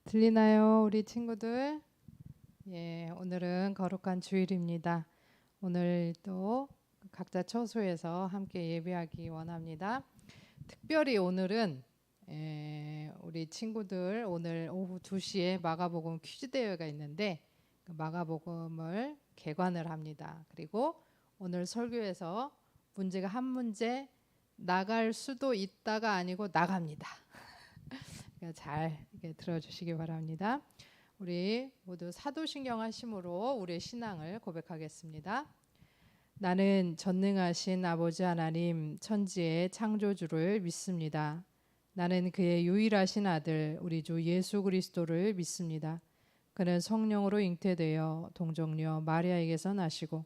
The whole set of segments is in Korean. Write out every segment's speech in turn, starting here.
들리나요, 우리 친구들? 예, 오늘은 거룩한 주일입니다. 오늘 또 각자 처소에서 함께 예배하기 원합니다. 특별히 오늘은 우리 친구들 오늘 오후 2시에 마가복음 퀴즈 대회가 있는데 그 마가복음을 개관을 합니다. 그리고 오늘 설교에서 문제가 한 문제 나갈 수도 있다가 아니고 나갑니다. 잘 들어주시기 바랍니다. 우리 모두 사도신경 하심으로 우리의 신앙을 고백하겠습니다. 나는 전능하신 아버지 하나님 천지의 창조주를 믿습니다. 나는 그의 유일하신 아들 우리 주 예수 그리스도를 믿습니다. 그는 성령으로 잉태되어 동정녀 마리아에게서 나시고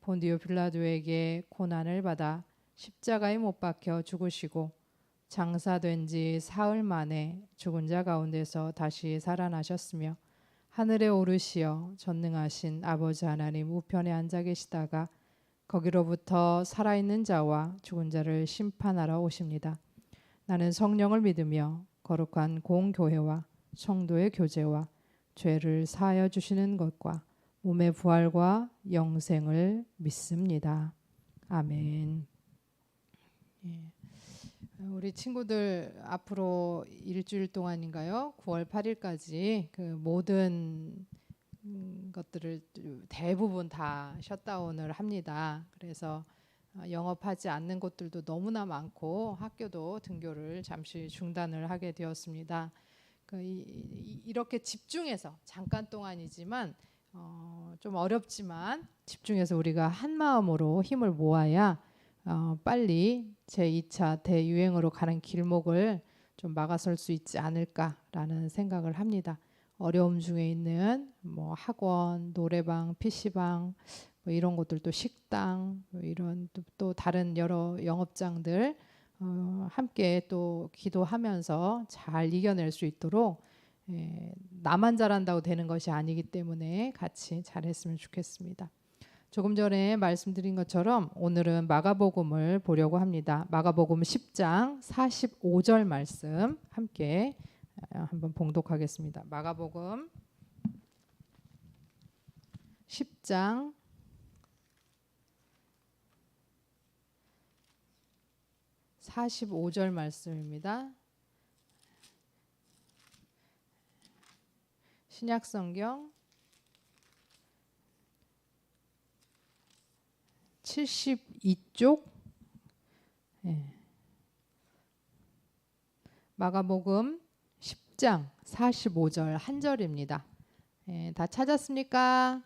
본디오 빌라도에게 고난을 받아 십자가에 못 박혀 죽으시고 장사된 지 사흘 만에 죽은 자 가운데서 다시 살아나셨으며 하늘에 오르시어 전능하신 아버지 하나님 우편에 앉아 계시다가 거기로부터 살아있는 자와 죽은 자를 심판하러 오십니다. 나는 성령을 믿으며 거룩한 공교회와 성도의 교제와 죄를 사하여 주시는 것과 몸의 부활과 영생을 믿습니다. 아멘. 예. 우리 친구들 앞으로 일주일 동안인가요? 9월 8일까지 그 모든 것들을 대부분 다 셧다운을 합니다. 그래서 영업하지 않는 곳들도 너무나 많고 학교도 등교를 잠시 중단을 하게 되었습니다. 이렇게 집중해서 잠깐 동안이지만 좀 어렵지만 집중해서 우리가 한 마음으로 힘을 모아야 빨리 제2차 대유행으로 가는 길목을 좀 막아설 수 있지 않을까라는 생각을 합니다. 어려움 중에 있는 학원, 노래방, PC방 이런 것들도 식당 이런 또 다른 여러 영업장들 함께 또 기도하면서 잘 이겨낼 수 있도록 나만 잘한다고 되는 것이 아니기 때문에 같이 잘했으면 좋겠습니다. 조금 전에 말씀드린 것처럼 오늘은 마가복음을 보려고 합니다. 마가복음 10장 45절 말씀 함께 한번 봉독하겠습니다. 마가복음 10장 45절 말씀입니다. 신약성경 72쪽 마가복음 10장 45절 한 절입니다. 다 찾았습니까?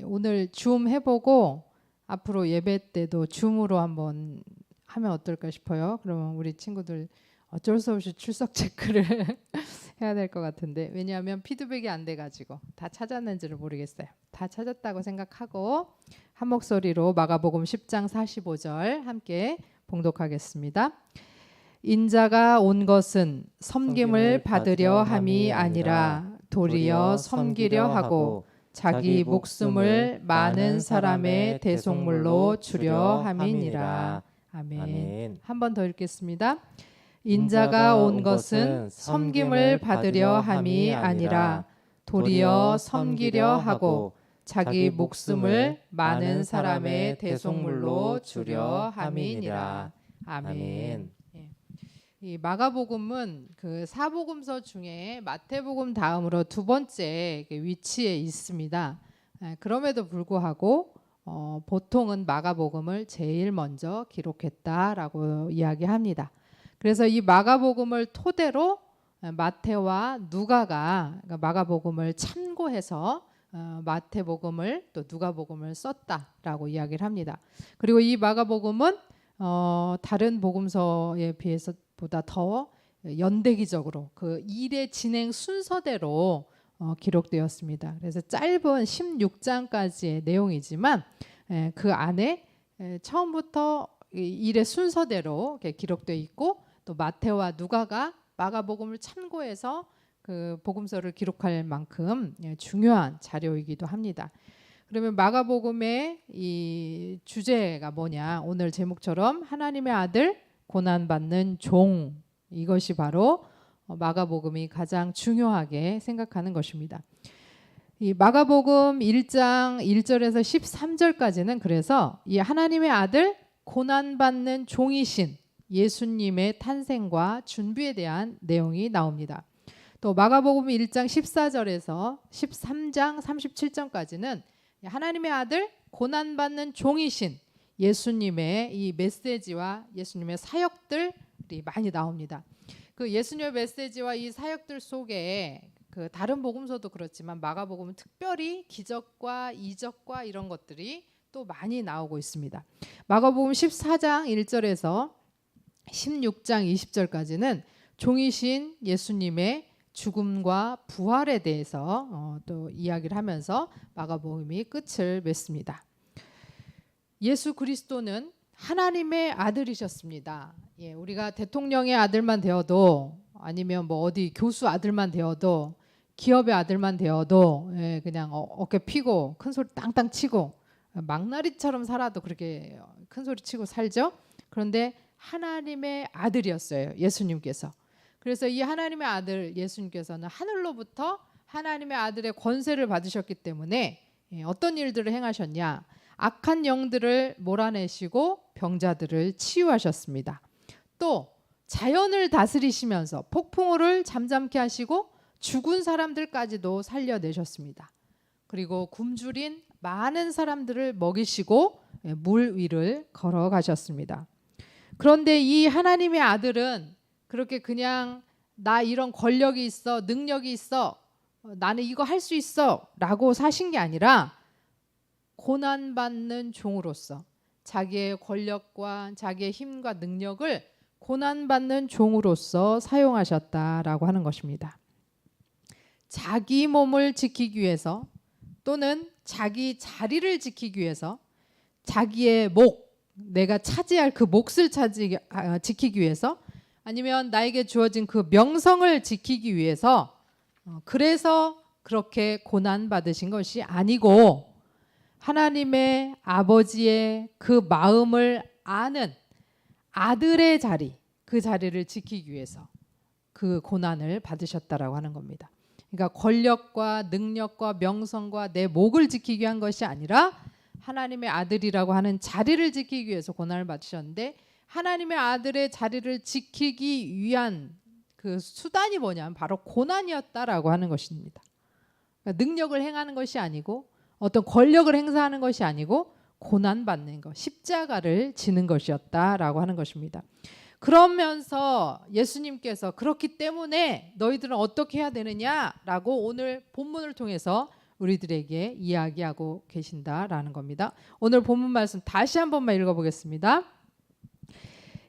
오늘 줌 해보고 앞으로 예배 때도 줌으로 한번 하면 어떨까 싶어요. 그러면 우리 친구들 어쩔 수 없이 출석 체크를 해야 될 것 같은데 왜냐하면 피드백이 안 돼가지고 다 찾았는지를 모르겠어요. 다 찾았다고 생각하고 한 목소리로 마가복음 10장 45절 함께 봉독하겠습니다. 인자가 온 것은 섬김을 받으려 함이 아니라 도리어 섬기려 하고 자기 목숨을 많은 사람의 대속물로 주려 함이니라. 아멘. 한 번 더 읽겠습니다. 인자가 온 것은 섬김을 받으려 함이 아니라 도리어 섬기려 하고 자기 목숨을 많은 사람의 대속물로 주려 함이니라. 아멘. 이 마가복음은 그 사복음서 중에 마태복음 다음으로 두 번째 위치에 있습니다. 그럼에도 불구하고 보통은 마가복음을 제일 먼저 기록했다라고 이야기합니다. 그래서 이 마가복음을 토대로 마태와 누가가 마가복음을 참고해서 마태복음을 또 누가복음을 썼다라고 이야기를 합니다. 그리고 이 마가복음은 다른 복음서에 비해서 보다 더 연대기적으로 그 일의 진행 순서대로 기록되었습니다. 그래서 짧은 16장까지의 내용이지만 그 안에 처음부터 일의 순서대로 기록되어 있고 또 마태와 누가가 마가복음을 참고해서 그 복음서를 기록할 만큼 중요한 자료이기도 합니다. 그러면 마가복음의 이 주제가 뭐냐? 오늘 제목처럼 하나님의 아들 고난받는 종, 이것이 바로 마가복음이 가장 중요하게 생각하는 것입니다. 이 마가복음 1장 1절에서 13절까지는 그래서 이 하나님의 아들 고난받는 종이신 예수님의 탄생과 준비에 대한 내용이 나옵니다. 또 마가복음 1장 14절에서 13장 37절까지는 하나님의 아들 고난받는 종이신 예수님의 이 메시지와 예수님의 사역들이 많이 나옵니다. 그 예수님의 메시지와 이 사역들 속에 그 다른 복음서도 그렇지만 마가복음은 특별히 기적과 이적과 이런 것들이 또 많이 나오고 있습니다. 마가복음 14장 1절에서 16장 20절까지는 종이신 예수님의 죽음과 부활에 대해서 또 이야기를 하면서 마가복음이 끝을 맺습니다. 예수 그리스도는 하나님의 아들이셨습니다. 예, 우리가 대통령의 아들만 되어도 아니면 뭐 어디 교수 아들만 되어도 기업의 아들만 되어도 그냥 어깨 피고 큰 소리 땅땅 치고 망나니처럼 살아도 그렇게 큰 소리 치고 살죠. 그런데 하나님의 아들이었어요, 예수님께서. 그래서 이 하나님의 아들 예수님께서는 하늘로부터 하나님의 아들의 권세를 받으셨기 때문에 어떤 일들을 행하셨냐? 악한 영들을 몰아내시고 병자들을 치유하셨습니다. 또 자연을 다스리시면서 폭풍우를 잠잠케 하시고 죽은 사람들까지도 살려내셨습니다. 그리고 굶주린 많은 사람들을 먹이시고 물 위를 걸어가셨습니다. 그런데 이 하나님의 아들은 그렇게 그냥 나 이런 권력이 있어, 능력이 있어, 나는 이거 할 수 있어 라고 사신 게 아니라 고난받는 종으로서 자기의 권력과 자기의 힘과 능력을 고난받는 종으로서 사용하셨다라고 하는 것입니다. 자기 몸을 지키기 위해서 또는 자기 자리를 지키기 위해서 자기의 목, 내가 차지할 그 몫을 지키기 위해서 아니면 나에게 주어진 그 명성을 지키기 위해서 그래서 그렇게 고난받으신 것이 아니고 하나님의 아버지의 그 마음을 아는 아들의 자리, 그 자리를 지키기 위해서 그 고난을 받으셨다라고 하는 겁니다. 그러니까 권력과 능력과 명성과 내 목을 지키기 위한 것이 아니라 하나님의 아들이라고 하는 자리를 지키기 위해서 고난을 받으셨는데 하나님의 아들의 자리를 지키기 위한 그 수단이 뭐냐면 바로 고난이었다라고 하는 것입니다. 그러니까 능력을 행하는 것이 아니고 어떤 권력을 행사하는 것이 아니고 고난받는 것, 십자가를 지는 것이었다라고 하는 것입니다. 그러면서 예수님께서 그렇기 때문에 너희들은 어떻게 해야 되느냐라고 오늘 본문을 통해서 우리들에게 이야기하고 계신다라는 겁니다. 오늘 본문 말씀 다시 한 번만 읽어보겠습니다.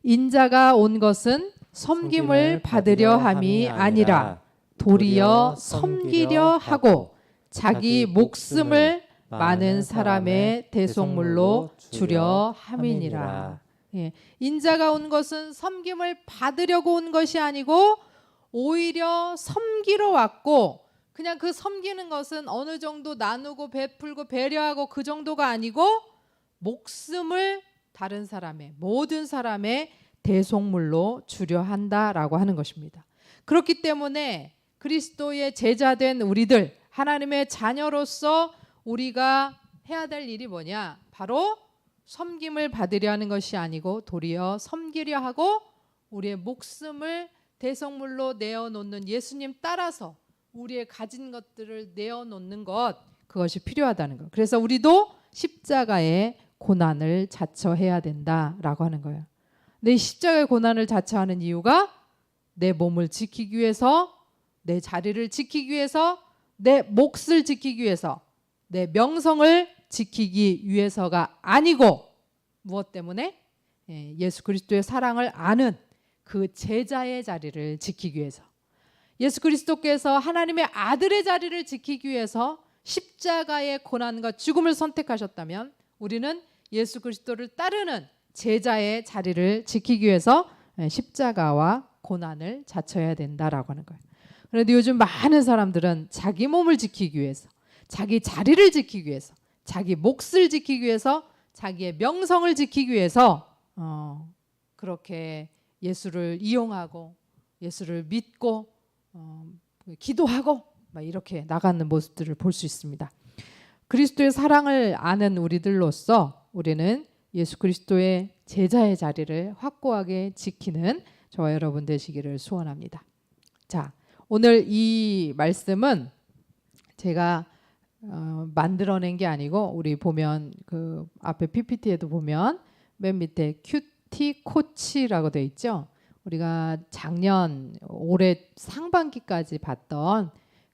인자가 온 것은 섬김을 받으려 함이 아니라 도리어 섬기려 하고 자기 목숨을 많은 사람의 대속물로 주려 함이니라. 예, 인자가 온 것은 섬김을 받으려고 온 것이 아니고 오히려 섬기러 왔고 그냥 그 섬기는 것은 어느 정도 나누고 베풀고 배려하고 그 정도가 아니고 목숨을 다른 사람의 모든 사람의 대속물로 주려 한다라고 하는 것입니다. 그렇기 때문에 그리스도의 제자된 우리들 하나님의 자녀로서 우리가 해야 될 일이 뭐냐? 바로 섬김을 받으려 하는 것이 아니고 도리어 섬기려 하고 우리의 목숨을 대속물로 내어놓는 예수님 따라서 우리의 가진 것들을 내어놓는 것 그것이 필요하다는 것. 그래서 우리도 십자가의 고난을 자처해야 된다라고 하는 거예요. 내 십자가의 고난을 자처하는 이유가 내 몸을 지키기 위해서 내 자리를 지키기 위해서 내 몫을 지키기 위해서 내 명성을 지키기 위해서가 아니고 무엇 때문에? 예수 그리스도의 사랑을 아는 그 제자의 자리를 지키기 위해서 예수 그리스도께서 하나님의 아들의 자리를 지키기 위해서 십자가의 고난과 죽음을 선택하셨다면 우리는 예수 그리스도를 따르는 제자의 자리를 지키기 위해서 십자가와 고난을 자처해야 된다라고 하는 거예요. 그런데 요즘 많은 사람들은 자기 몸을 지키기 위해서 자기 자리를 지키기 위해서 자기 몫을 지키기 위해서 자기의 명성을 지키기 위해서 그렇게 예수를 이용하고 예수를 믿고 기도하고 막 이렇게 나가는 모습들을 볼 수 있습니다. 그리스도의 사랑을 아는 우리들로서 우리는 예수 그리스도의 제자의 자리를 확고하게 지키는 저와 여러분 되시기를 소원합니다. 자, 오늘 이 말씀은 제가 만들어낸 게 아니고 우리 보면 그 앞에 PPT에도 보면 맨 밑에 큐티 코치라고 돼 있죠. 우리가 작년 올해 상반기까지 봤던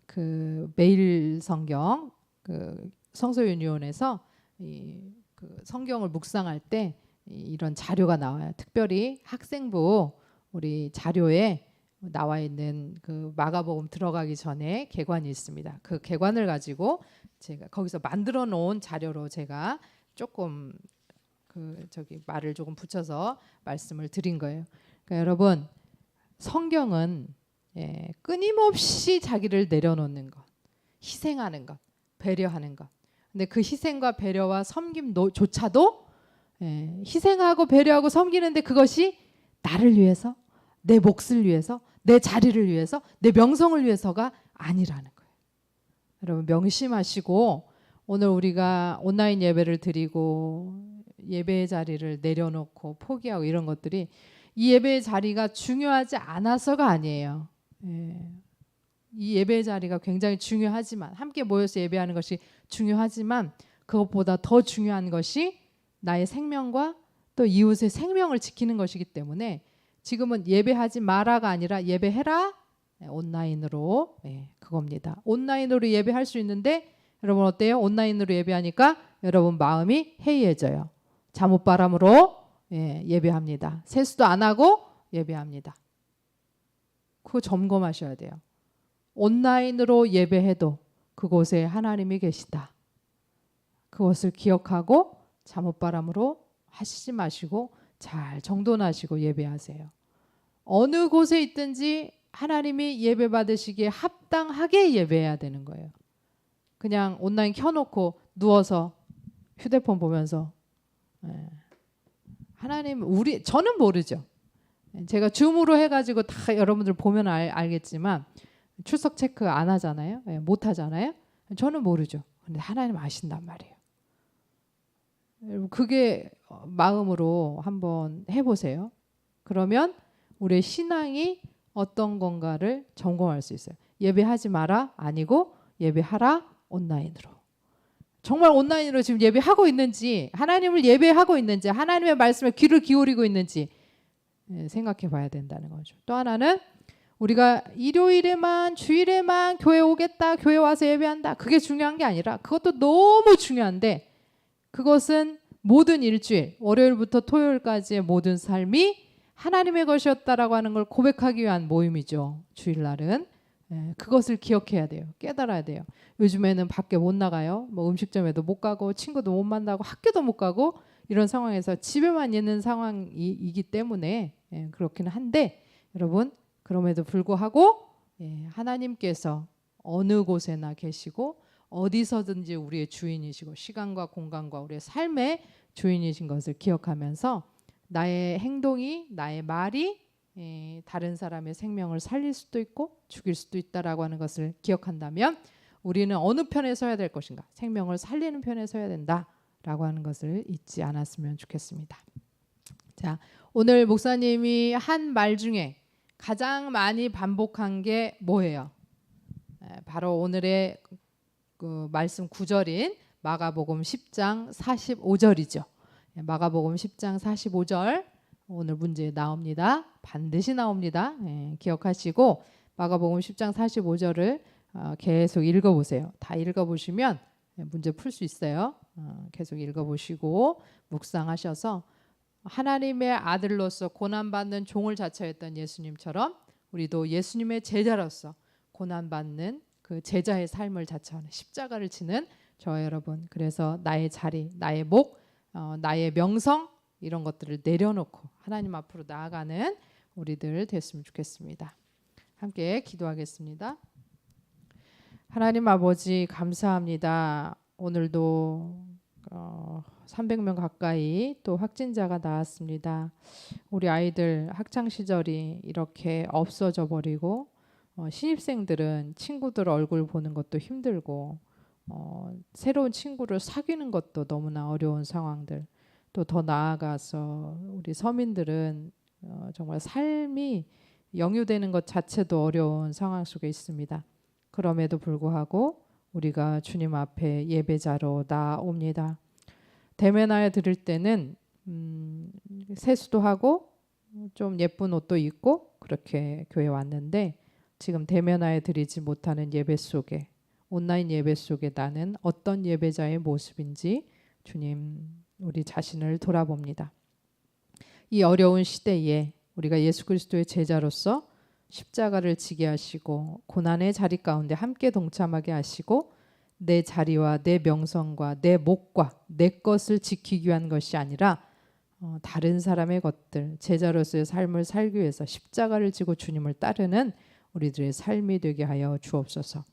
그 매일 성경 그 성서윤리원에서 그 성경을 묵상할 때 이런 자료가 나와요. 특별히 학생부 우리 자료에 나와 있는 그 마가복음 들어가기 전에 개관이 있습니다. 그 개관을 가지고 제가 거기서 만들어 놓은 자료로 제가 조금 그 말을 조금 붙여서 말씀을 드린 거예요. 그러니까 여러분 성경은 끊임없이 자기를 내려놓는 것, 희생하는 것, 배려하는 것. 근데 그 희생과 배려와 섬김조차도 희생하고 배려하고 섬기는데 그것이 나를 위해서, 내 몫을 위해서, 내 자리를 위해서, 내 명성을 위해서가 아니라는 거예요. 여러분 명심하시고 오늘 우리가 온라인 예배를 드리고 예배의 자리를 내려놓고 포기하고 이런 것들이 이 예배의 자리가 중요하지 않아서가 아니에요. 이 예배의 자리가 굉장히 중요하지만 함께 모여서 예배하는 것이 중요하지만 그것보다 더 중요한 것이 나의 생명과 또 이웃의 생명을 지키는 것이기 때문에 지금은 예배하지 마라가 아니라 예배해라. 온라인으로 그겁니다. 온라인으로 예배할 수 있는데 여러분 어때요? 온라인으로 예배하니까 여러분 마음이 해이해져요. 잠옷바람으로 예배합니다. 세수도 안 하고 예배합니다. 그거 점검하셔야 돼요. 온라인으로 예배해도 그곳에 하나님이 계시다. 그것을 기억하고 잠옷바람으로 하시지 마시고 잘 정돈하시고 예배하세요. 어느 곳에 있든지 하나님이 예배 받으시기에 합당하게 예배해야 되는 거예요. 그냥 온라인 켜놓고 누워서 휴대폰 보면서 하나님 저는 모르죠. 제가 줌으로 해가지고 다 여러분들 보면 알겠지만 출석 체크 안 하잖아요. 못 하잖아요. 저는 모르죠. 근데 하나님 아신단 말이에요. 여러분 그게 마음으로 한번 해보세요. 그러면 우리의 신앙이 어떤 건가를 점검할 수 있어요. 예배하지 마라 아니고 예배하라 온라인으로. 정말 온라인으로 지금 예배하고 있는지 하나님을 예배하고 있는지 하나님의 말씀에 귀를 기울이고 있는지 생각해 봐야 된다는 거죠. 또 하나는 우리가 일요일에만 주일에만 교회 오겠다 교회 와서 예배한다 그게 중요한 게 아니라 그것도 너무 중요한데 그것은 모든 일주일 월요일부터 토요일까지의 모든 삶이 하나님의 것이었다라고 하는 걸 고백하기 위한 모임이죠. 주일날은 그것을 기억해야 돼요. 깨달아야 돼요. 요즘에는 밖에 못 나가요. 뭐 음식점에도 못 가고 친구도 못 만나고 학교도 못 가고 이런 상황에서 집에만 있는 상황이기 때문에 그렇기는 한데 여러분 그럼에도 불구하고 하나님께서 어느 곳에나 계시고 어디서든지 우리의 주인이시고 시간과 공간과 우리의 삶의 주인이신 것을 기억하면서 나의 행동이 나의 말이 다른 사람의 생명을 살릴 수도 있고 죽일 수도 있다라고 하는 것을 기억한다면 우리는 어느 편에 서야 될 것인가? 생명을 살리는 편에 서야 된다라고 하는 것을 잊지 않았으면 좋겠습니다. 자, 오늘 목사님이 한 말 중에 가장 많이 반복한 게 뭐예요? 바로 오늘의 그 말씀 구절인 마가복음 10장 45절이죠. 마가복음 10장 45절 오늘 문제에 나옵니다. 반드시 나옵니다. 기억하시고 마가복음 10장 45절을 계속 읽어보세요. 다 읽어보시면 문제 풀 수 있어요. 계속 읽어보시고 묵상하셔서 하나님의 아들로서 고난받는 종을 자처했던 예수님처럼 우리도 예수님의 제자로서 고난받는 그 제자의 삶을 자처하는 십자가를 지는 저와 여러분 그래서 나의 자리, 나의 목, 나의 명성 이런 것들을 내려놓고 하나님 앞으로 나아가는 우리들 됐으면 좋겠습니다. 함께 기도하겠습니다. 하나님 아버지 감사합니다. 오늘도 300명 가까이 또 확진자가 나왔습니다. 우리 아이들 학창 시절이 이렇게 없어져 버리고 신입생들은 친구들 얼굴 보는 것도 힘들고 새로운 친구를 사귀는 것도 너무나 어려운 상황들, 또 더 나아가서 우리 서민들은 정말 삶이 영유되는 것 자체도 어려운 상황 속에 있습니다. 그럼에도 불구하고 우리가 주님 앞에 예배자로 나옵니다. 대면하여 드릴 때는 세수도 하고 좀 예쁜 옷도 입고 그렇게 교회 왔는데, 지금 대면하여 드리지 못하는 예배 속에, 온라인 예배 속에 나는 어떤 예배자의 모습인지 주님 우리 자신을 돌아봅니다. 이 어려운 시대에 우리가 예수 그리스도의 제자로서 십자가를 지게 하시고 고난의 자리 가운데 함께 동참하게 하시고 내 자리와 내 명성과 내 목과 내 것을 지키기 위한 것이 아니라 다른 사람의 것들, 제자로서의 삶을 살기 위해서 십자가를 지고 주님을 따르는 우리들의 삶이 되게 하여 주옵소서.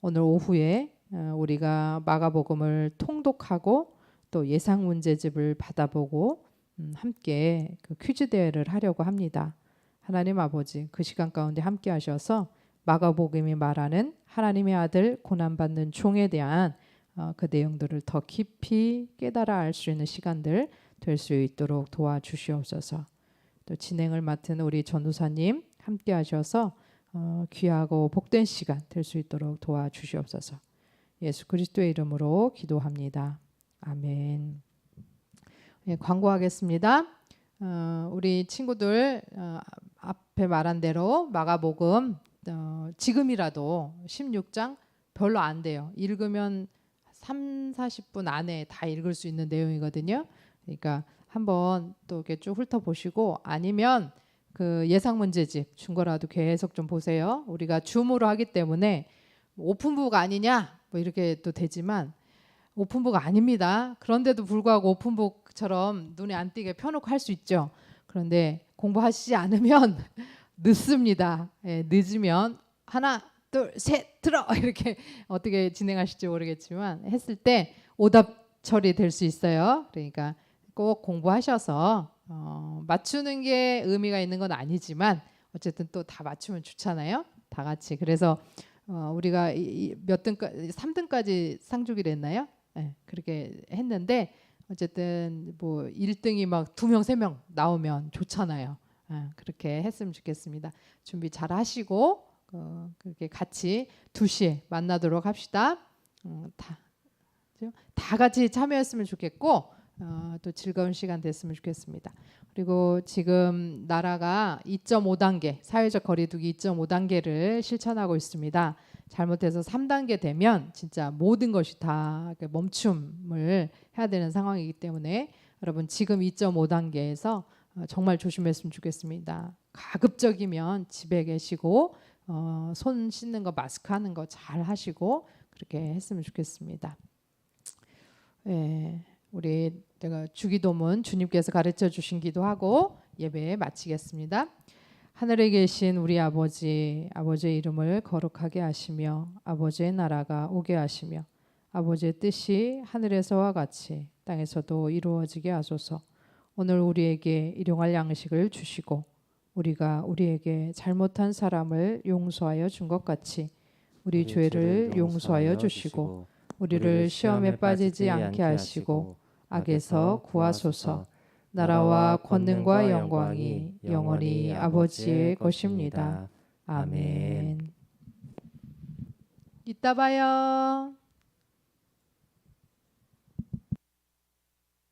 오늘 오후에 우리가 마가복음을 통독하고 또 예상 문제집을 받아보고 함께 그 퀴즈 대회를 하려고 합니다. 하나님 아버지, 그 시간 가운데 함께 하셔서 마가복음이 말하는 하나님의 아들 고난받는 종에 대한 그 내용들을 더 깊이 깨달아 알 수 있는 시간들 될 수 있도록 도와주시옵소서. 또 진행을 맡은 우리 전도사님 함께 하셔서 귀하고 복된 시간 될 수 있도록 도와주시옵소서. 예수 그리스도의 이름으로 기도합니다. 아멘. 예, 광고하겠습니다. 우리 친구들 앞에 말한 대로 마가복음 지금이라도 16장 별로 안 돼요. 읽으면 30-40분 안에 다 읽을 수 있는 내용이거든요. 그러니까 한번 또 이렇게 쭉 훑어보시고, 아니면 그 예상 문제집 준 거라도 계속 좀 보세요. 우리가 줌으로 하기 때문에 오픈북 아니냐 뭐 이렇게 또 되지만 오픈북 아닙니다. 그런데도 불구하고 오픈북처럼 눈에 안 띄게 펴놓고 할 수 있죠. 그런데 공부하시지 않으면 늦습니다. 예, 늦으면 하나 둘 셋 들어 이렇게 어떻게 진행하실지 모르겠지만 했을 때 오답 처리될 수 있어요. 그러니까 꼭 공부하셔서 맞추는 게 의미가 있는 건 아니지만 어쨌든 또 다 맞추면 좋잖아요. 다 같이. 그래서 우리가 몇 등까지 3등까지 상주기로 했나요? 네, 그렇게 했는데 어쨌든 뭐 1등이 막 2명 3명 나오면 좋잖아요. 그렇게 했으면 좋겠습니다. 준비 잘 하시고 그렇게 같이 2시에 만나도록 합시다. 다 같이 참여했으면 좋겠고 또 즐거운 시간 됐으면 좋겠습니다. 그리고 지금 나라가 2.5단계 사회적 거리두기 2.5단계를 실천하고 있습니다. 잘못해서 3단계 되면 진짜 모든 것이 다 멈춤을 해야 되는 상황이기 때문에 여러분 지금 2.5단계에서 정말 조심했으면 좋겠습니다. 가급적이면 집에 계시고 손 씻는 거 마스크 하는 거 잘 하시고 그렇게 했으면 좋겠습니다. 예, 우리 제가 주기도문 주님께서 가르쳐 주신 기도하고 예배 마치겠습니다. 하늘에 계신 우리 아버지, 아버지의 이름을 거룩하게 하시며 아버지의 나라가 오게 하시며 아버지의 뜻이 하늘에서와 같이 땅에서도 이루어지게 하소서. 오늘 우리에게 일용할 양식을 주시고 우리가 우리에게 잘못한 사람을 용서하여 준 것 같이 우리 죄를 용서하여 주시고 우리를 시험에 빠지지 않게 하시고 악에서 구하소서. 나라와 권능과 영광이 영원히 아버지의 것입니다. 아멘. 이따 봐요.